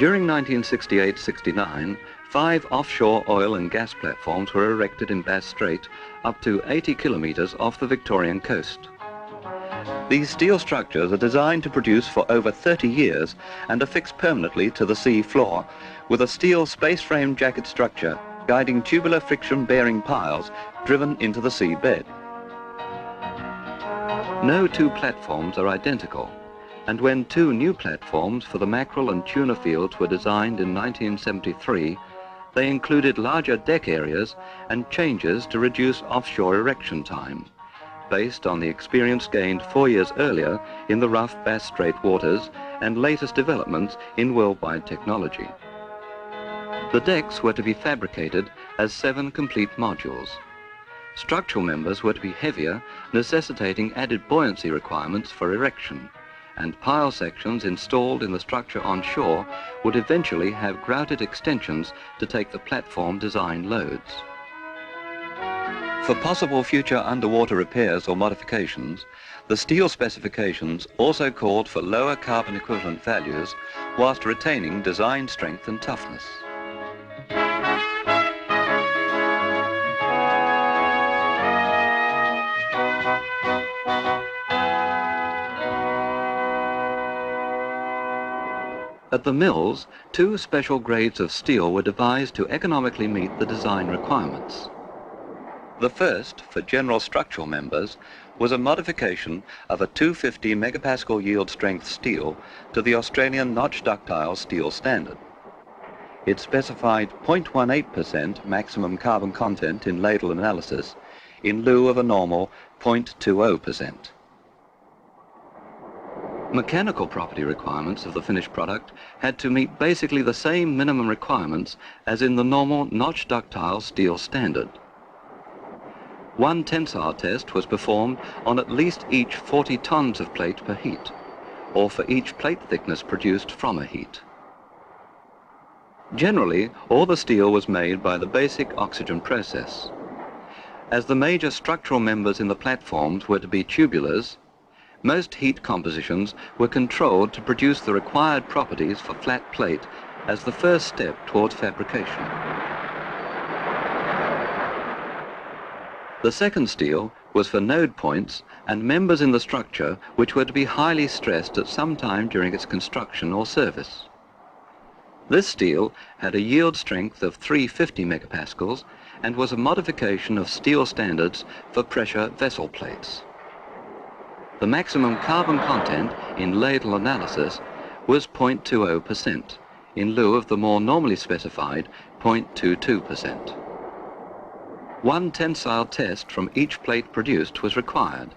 During 1968-69, 5 offshore oil and gas platforms were erected in Bass Strait up to 80 kilometres off the Victorian coast. These steel structures are designed to produce for over 30 years and are fixed permanently to the sea floor with a steel space frame jacket structure guiding tubular friction bearing piles driven into the sea bed. No 2 platforms are identical, and when 2 new platforms for the mackerel and tuna fields were designed in 1973, they included larger deck areas and changes to reduce offshore erection time, based on the experience gained 4 years earlier in the rough Bass Strait waters and latest developments in worldwide technology. The decks were to be fabricated as 7 complete modules. Structural members were to be heavier, necessitating added buoyancy requirements for erection, and pile sections installed in the structure on shore would eventually have grouted extensions to take the platform design loads. For possible future underwater repairs or modifications, the steel specifications also called for lower carbon equivalent values whilst retaining design strength and toughness. At the mills, 2 special grades of steel were devised to economically meet the design requirements. The first, for general structural members, was a modification of a 250 megapascal yield strength steel to the Australian notch ductile steel standard. It specified 0.18% maximum carbon content in ladle analysis in lieu of a normal 0.20%. Mechanical property requirements of the finished product had to meet basically the same minimum requirements as in the normal notch ductile steel standard. 1 tensile test was performed on at least each 40 tons of plate per heat, or for each plate thickness produced from a heat. Generally, all the steel was made by the basic oxygen process. As the major structural members in the platforms were to be tubulars, most heat compositions were controlled to produce the required properties for flat plate as the first step towards fabrication. The second steel was for node points and members in the structure which were to be highly stressed at some time during its construction or service. This steel had a yield strength of 350 megapascals and was a modification of steel standards for pressure vessel plates. The maximum carbon content in ladle analysis was 0.20% in lieu of the more normally specified 0.22%. 1 tensile test from each plate produced was required.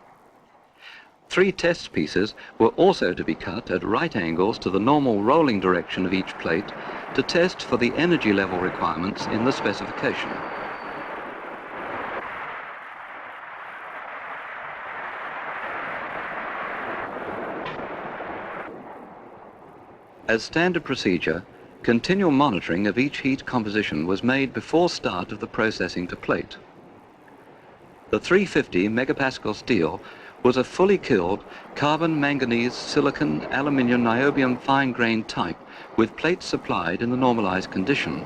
3 test pieces were also to be cut at right angles to the normal rolling direction of each plate to test for the energy level requirements in the specification. As standard procedure, continual monitoring of each heat composition was made before start of the processing to plate. The 350 megapascal steel was a fully killed carbon, manganese, silicon, aluminium, niobium fine-grained type with plates supplied in the normalized condition.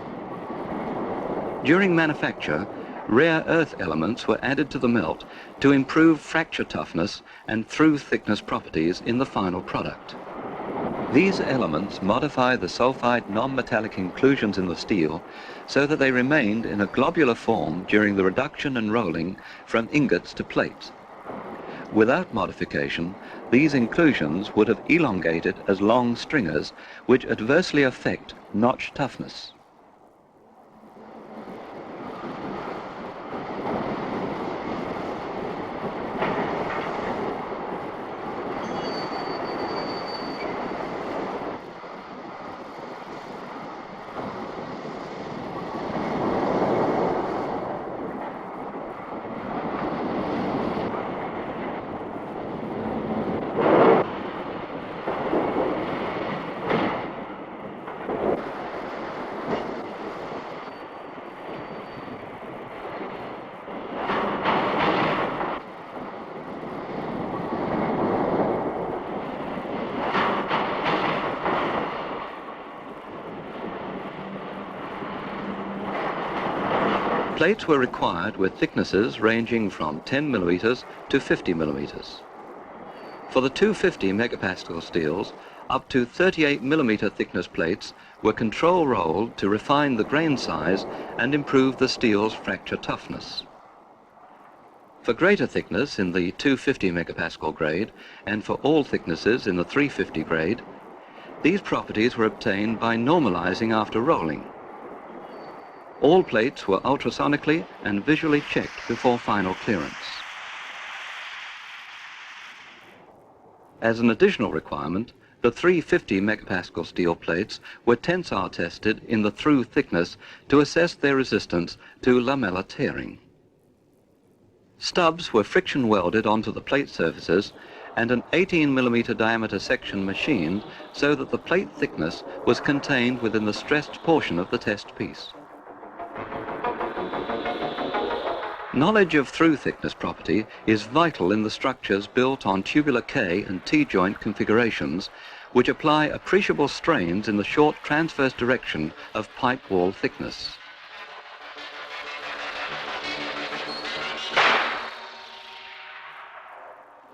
During manufacture, rare earth elements were added to the melt to improve fracture toughness and through thickness properties in the final product. These elements modify the sulfide non-metallic inclusions in the steel so that they remained in a globular form during the reduction and rolling from ingots to plates. Without modification, these inclusions would have elongated as long stringers, which adversely affect notch toughness. Plates were required with thicknesses ranging from 10 millimeters to 50 millimeters. For the 250 megapascal steels, up to 38 millimeter thickness plates were control rolled to refine the grain size and improve the steel's fracture toughness. For greater thickness in the 250 megapascal grade and for all thicknesses in the 350 grade, these properties were obtained by normalizing after rolling. All plates were ultrasonically and visually checked before final clearance. As an additional requirement, the 350 megapascal steel plates were tensile tested in the through thickness to assess their resistance to lamellar tearing. Stubs were friction welded onto the plate surfaces and an 18 millimeter diameter section machined so that the plate thickness was contained within the stressed portion of the test piece. Knowledge of through thickness property is vital in the structures built on tubular K and T-joint configurations, which apply appreciable strains in the short transverse direction of pipe wall thickness.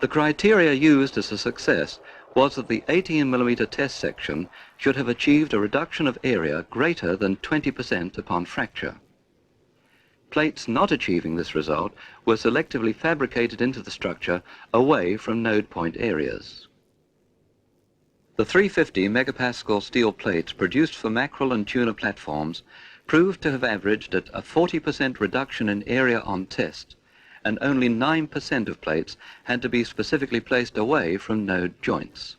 The criteria used as a success was that the 18 millimeter test section should have achieved a reduction of area greater than 20% upon fracture. Plates not achieving this result were selectively fabricated into the structure away from node point areas. The 350 megapascal steel plates produced for mackerel and tuna platforms proved to have averaged at a 40% reduction in area on test, and only 9% of plates had to be specifically placed away from node joints.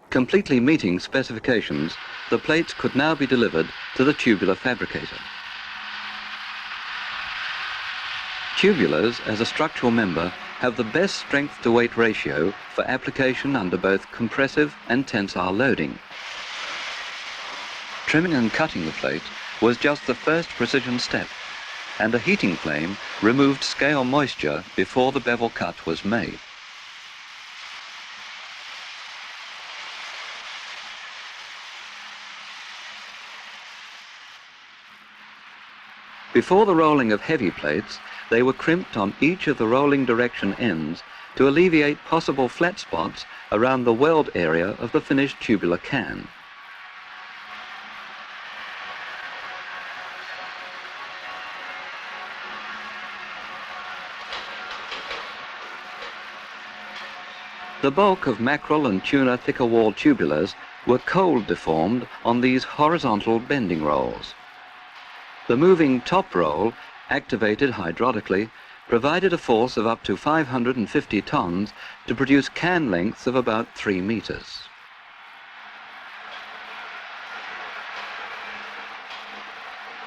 Completely meeting specifications, the plates could now be delivered to the tubular fabricator. Tubulars, as a structural member, have the best strength-to-weight ratio for application under both compressive and tensile loading. Trimming and cutting the plate was just the first precision step, and a heating flame removed scale moisture before the bevel cut was made. Before the rolling of heavy plates, they were crimped on each of the rolling direction ends to alleviate possible flat spots around the weld area of the finished tubular can. The bulk of mackerel and tuna thicker wall tubulars were cold deformed on these horizontal bending rolls. The moving top roll, activated hydraulically, provided a force of up to 550 tons to produce can lengths of about 3 meters.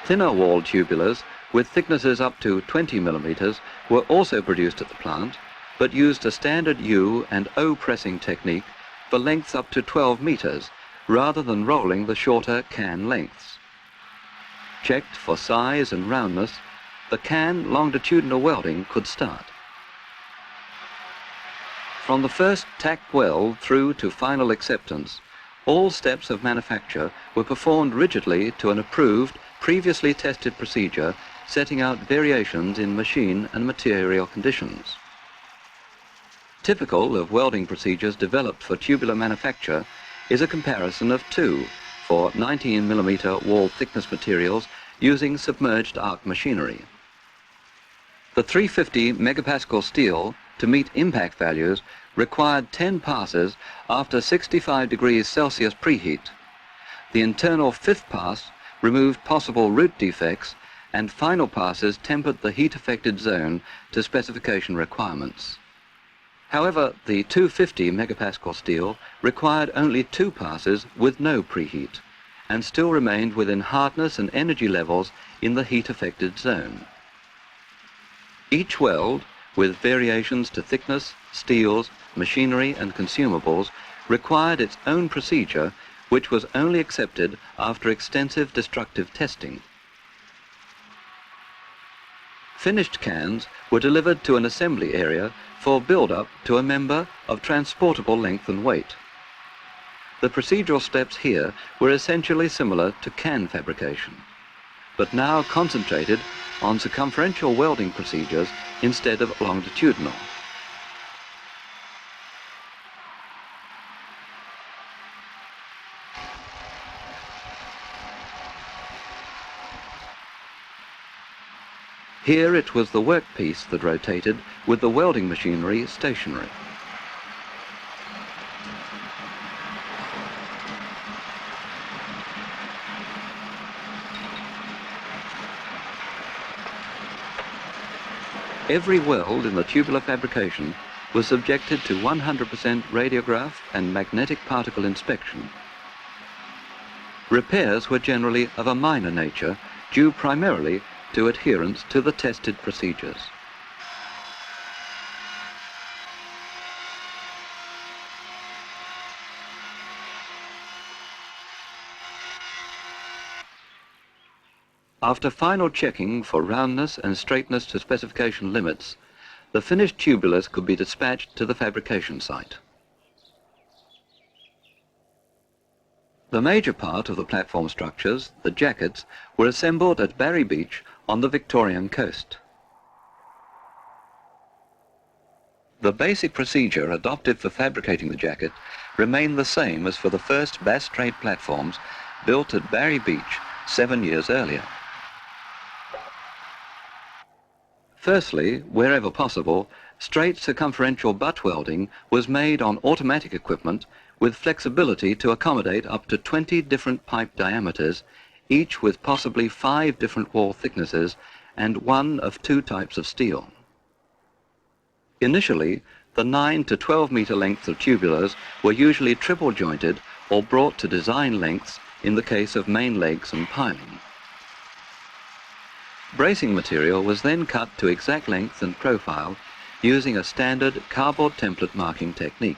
Thinner wall tubulars with thicknesses up to 20 millimeters were also produced at the plant, but used a standard U and O pressing technique for lengths up to 12 meters rather than rolling the shorter can lengths. Checked for size and roundness, the can longitudinal welding could start. From the first tack weld through to final acceptance, all steps of manufacture were performed rigidly to an approved, previously tested procedure setting out variations in machine and material conditions. Typical of welding procedures developed for tubular manufacture is a comparison of two for 19 millimeter wall thickness materials using submerged arc machinery. The 350 megapascal steel, to meet impact values, required 10 passes after 65 degrees Celsius preheat. The internal fifth pass removed possible root defects, and final passes tempered the heat-affected zone to specification requirements. However, the 250 megapascal steel required only 2 passes with no preheat, and still remained within hardness and energy levels in the heat-affected zone. Each weld, with variations to thickness, steels, machinery and consumables, required its own procedure, which was only accepted after extensive destructive testing. Finished cans were delivered to an assembly area for build-up to a member of transportable length and weight. The procedural steps here were essentially similar to can fabrication. but now concentrated on circumferential welding procedures instead of longitudinal. Here it was the workpiece that rotated, with the welding machinery stationary. Every weld in the tubular fabrication was subjected to 100% radiograph and magnetic particle inspection. Repairs were generally of a minor nature, due primarily to adherence to the tested procedures. After final checking for roundness and straightness to specification limits, the finished tubulars could be dispatched to the fabrication site. The major part of the platform structures, the jackets, were assembled at Barry Beach on the Victorian coast. The basic procedure adopted for fabricating the jacket remained the same as for the first Bass Strait platforms built at Barry Beach 7 years earlier. Firstly, wherever possible, straight circumferential butt welding was made on automatic equipment with flexibility to accommodate up to 20 different pipe diameters, each with possibly 5 different wall thicknesses and one of 2 types of steel. Initially, the 9 to 12 meter lengths of tubulars were usually triple jointed or brought to design lengths in the case of main legs and piling. Bracing material was then cut to exact length and profile using a standard cardboard template marking technique.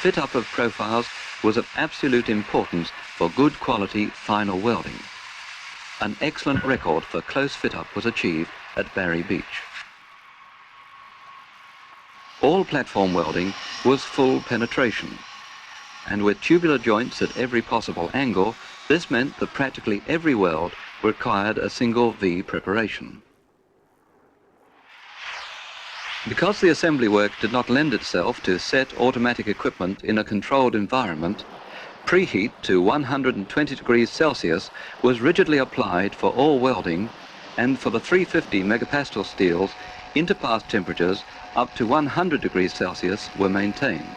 Fit-up of profiles was of absolute importance for good quality final welding. An excellent record for close fit-up was achieved at Barry Beach. All platform welding was full penetration, and with tubular joints at every possible angle, this meant that practically every weld required a single V preparation. Because the assembly work did not lend itself to set automatic equipment in a controlled environment, preheat to 120 degrees Celsius was rigidly applied for all welding, and for the 350 megapascal steels, interpass temperatures up to 100 degrees Celsius were maintained.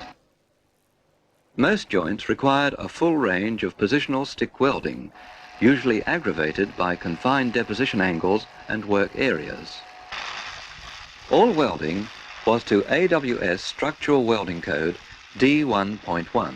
Most joints required a full range of positional stick welding, usually aggravated by confined deposition angles and work areas. All welding was to AWS Structural Welding Code D1.1.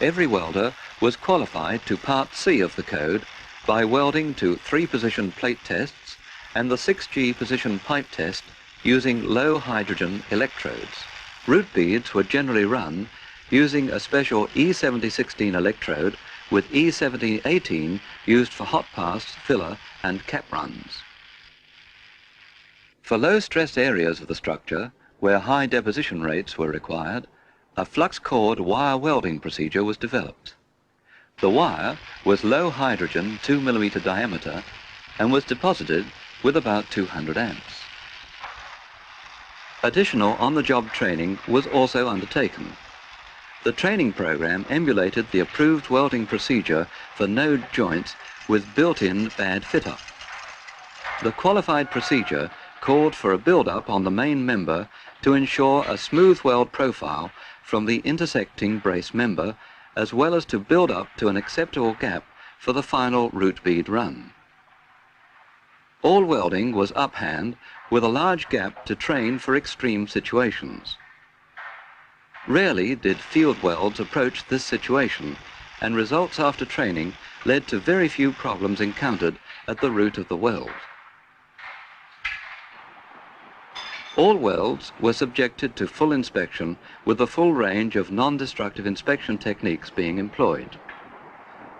Every welder was qualified to Part C of the code by welding to 3-position plate tests and the 6G position pipe test using low hydrogen electrodes. Root beads were generally run using a special E7016 electrode with E7018 used for hot pass, filler and cap runs. For low-stress areas of the structure, where high deposition rates were required, a flux-cored wire welding procedure was developed. The wire was low hydrogen 2 mm diameter and was deposited with about 200 amps. Additional on-the-job training was also undertaken. The training program emulated the approved welding procedure for node joints with built-in bad fit-up. The qualified procedure called for a build-up on the main member to ensure a smooth weld profile from the intersecting brace member, as well as to build up to an acceptable gap for the final root bead run. All welding was uphand with a large gap to train for extreme situations. Rarely did field welds approach this situation, and results after training led to very few problems encountered at the root of the weld. All welds were subjected to full inspection with the full range of non-destructive inspection techniques being employed.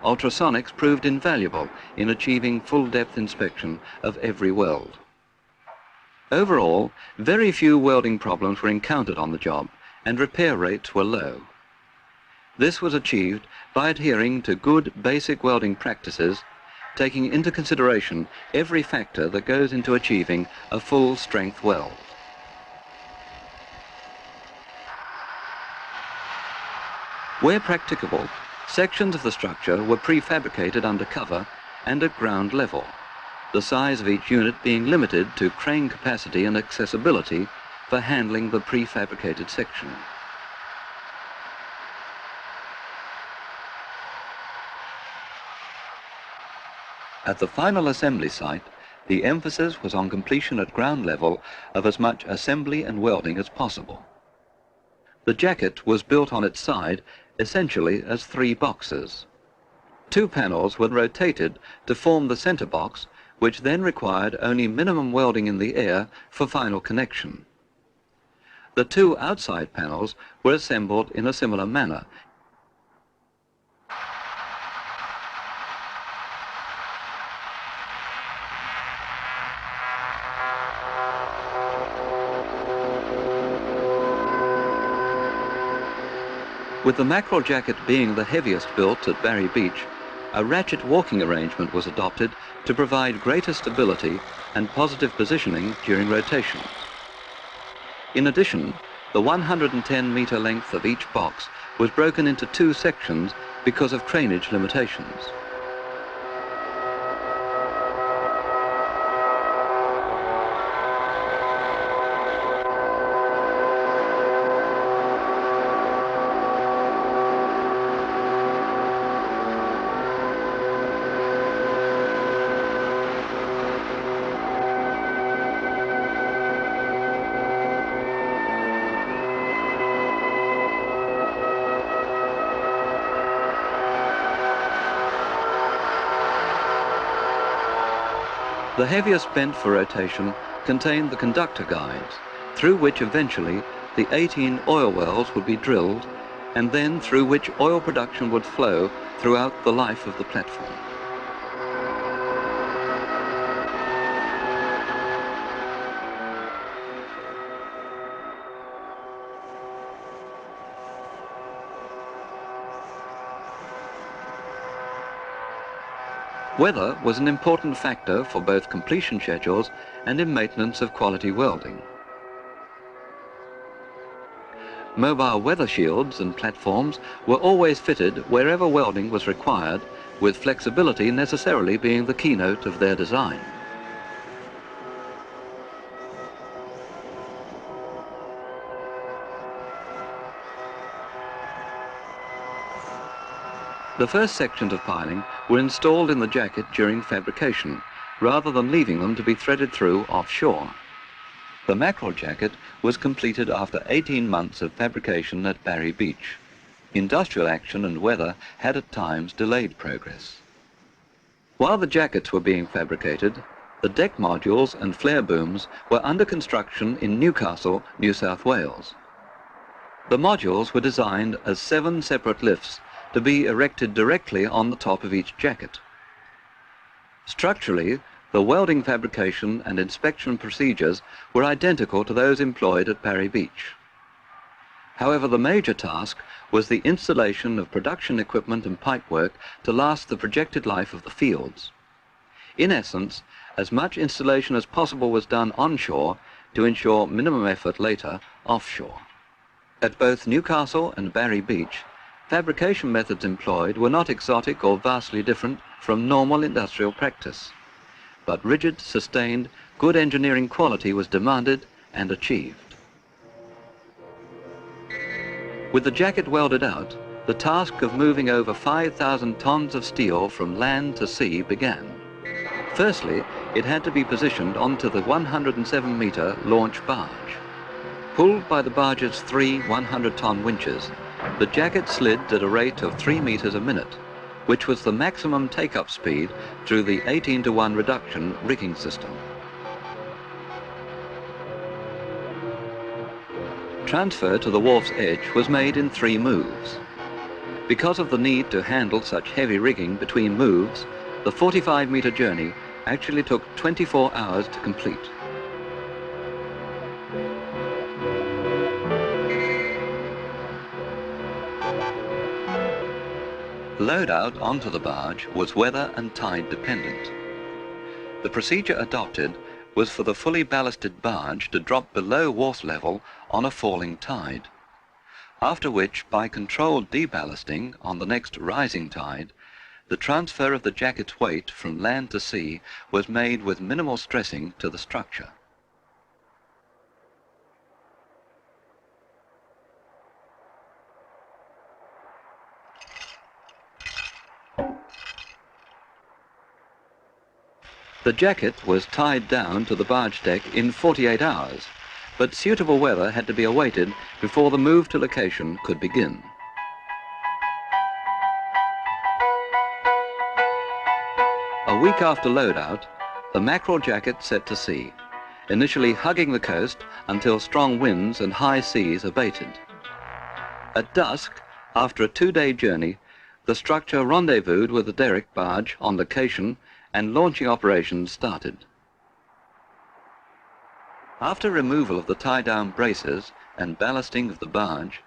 Ultrasonics proved invaluable in achieving full-depth inspection of every weld. Overall, very few welding problems were encountered on the job and repair rates were low. This was achieved by adhering to good basic welding practices, taking into consideration every factor that goes into achieving a full-strength weld. Where practicable, sections of the structure were prefabricated under cover and at ground level, the size of each unit being limited to crane capacity and accessibility for handling the prefabricated section. At the final assembly site, the emphasis was on completion at ground level of as much assembly and welding as possible. The jacket was built on its side essentially as 3 boxes. 2 panels were rotated to form the center box, which then required only minimum welding in the air for final connection. The 2 outside panels were assembled in a similar manner. With the mackerel jacket being the heaviest built at Barry Beach, a ratchet walking arrangement was adopted to provide greater stability and positive positioning during rotation. In addition, the 110-meter length of each box was broken into 2 sections because of craneage limitations. The heaviest bent for rotation contained the conductor guides, through which eventually the 18 oil wells would be drilled, and then through which oil production would flow throughout the life of the platform. Weather was an important factor for both completion schedules and in maintenance of quality welding. Mobile weather shields and platforms were always fitted wherever welding was required, with flexibility necessarily being the keynote of their design. The first sections of piling were installed in the jacket during fabrication, rather than leaving them to be threaded through offshore. The mackerel jacket was completed after 18 months of fabrication at Barry Beach. Industrial action and weather had at times delayed progress. While the jackets were being fabricated, the deck modules and flare booms were under construction in Newcastle, New South Wales. The modules were designed as 7 separate lifts to be erected directly on the top of each jacket. Structurally, the welding fabrication and inspection procedures were identical to those employed at Barry Beach. However, the major task was the installation of production equipment and pipework to last the projected life of the fields. In essence, as much installation as possible was done onshore to ensure minimum effort later offshore. At both Newcastle and Barry Beach, fabrication methods employed were not exotic or vastly different from normal industrial practice, but rigid, sustained, good engineering quality was demanded and achieved. With the jacket welded out, the task of moving over 5,000 tons of steel from land to sea began. Firstly, it had to be positioned onto the 107-meter launch barge. Pulled by the barge's 3 100-ton winches, the jacket slid at a rate of 3 meters a minute, which was the maximum take-up speed through the 18-to-1 reduction rigging system. transfer to the wharf's edge was made in 3 moves. Because of the need to handle such heavy rigging between moves, the 45-metre journey actually took 24 hours to complete. Load-out onto the barge was weather and tide dependent. The procedure adopted was for the fully ballasted barge to drop below wharf level on a falling tide, after which, by controlled deballasting on the next rising tide, the transfer of the jacket's weight from land to sea was made with minimal stressing to the structure. The jacket was tied down to the barge deck in 48 hours, but suitable weather had to be awaited before the move to location could begin. A week after load-out, the mackerel jacket set to sea, initially hugging the coast until strong winds and high seas abated. At dusk, after a 2-day journey, the structure rendezvoused with the derrick barge on location and launching operations started. After removal of the tie-down braces and ballasting of the barge,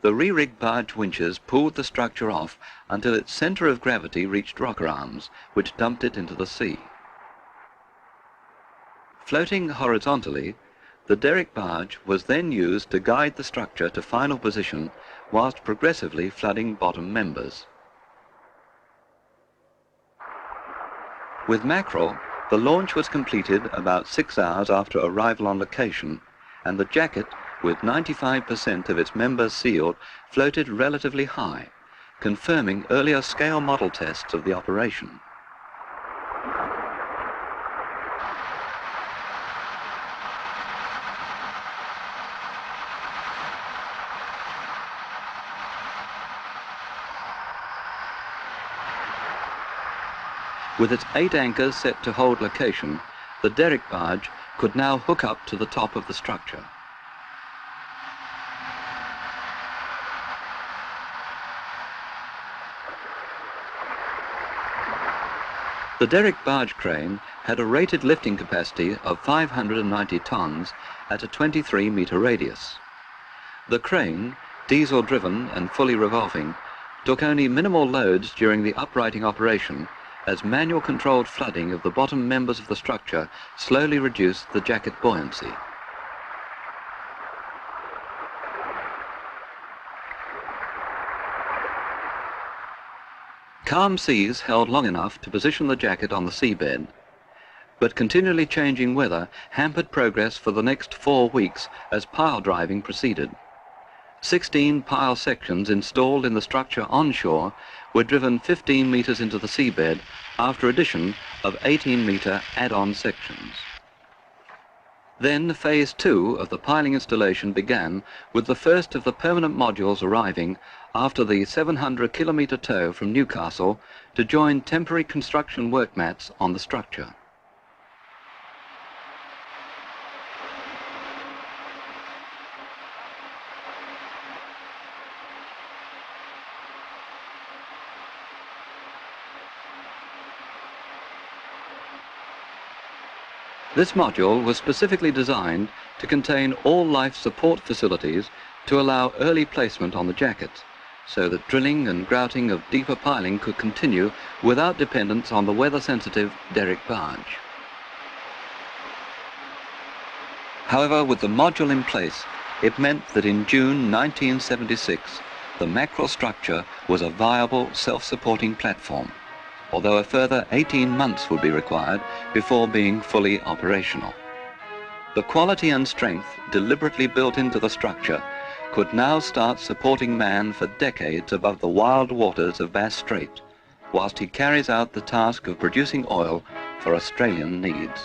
the re-rigged barge winches pulled the structure off until its centre of gravity reached rocker arms, which dumped it into the sea. Floating horizontally, the derrick barge was then used to guide the structure to final position whilst progressively flooding bottom members. With mackerel, the launch was completed about 6 hours after arrival on location, and the jacket, with 95% of its members sealed, floated relatively high, confirming earlier scale model tests of the operation. With its 8 anchors set to hold location, the derrick barge could now hook up to the top of the structure. The derrick barge crane had a rated lifting capacity of 590 tons at a 23-metre radius. The crane, diesel-driven and fully revolving, took only minimal loads during the uprighting operation, as manual controlled flooding of the bottom members of the structure slowly reduced the jacket buoyancy. Calm seas held long enough to position the jacket on the seabed, but continually changing weather hampered progress for the next 4 weeks as pile driving proceeded. 16 pile sections installed in the structure onshore were driven 15 metres into the seabed after addition of 18-metre add-on sections. Then phase 2 of the piling installation began with the first of the permanent modules arriving after the 700-kilometre tow from Newcastle to join temporary construction work mats on the structure. This module was specifically designed to contain all life support facilities to allow early placement on the jacket, so that drilling and grouting of deeper piling could continue without dependence on the weather-sensitive derrick barge. However, with the module in place, it meant that in June 1976, the mackerel structure was a viable, self-supporting platform, although a further 18 months would be required before being fully operational. The quality and strength deliberately built into the structure could now start supporting man for decades above the wild waters of Bass Strait, whilst he carries out the task of producing oil for Australian needs.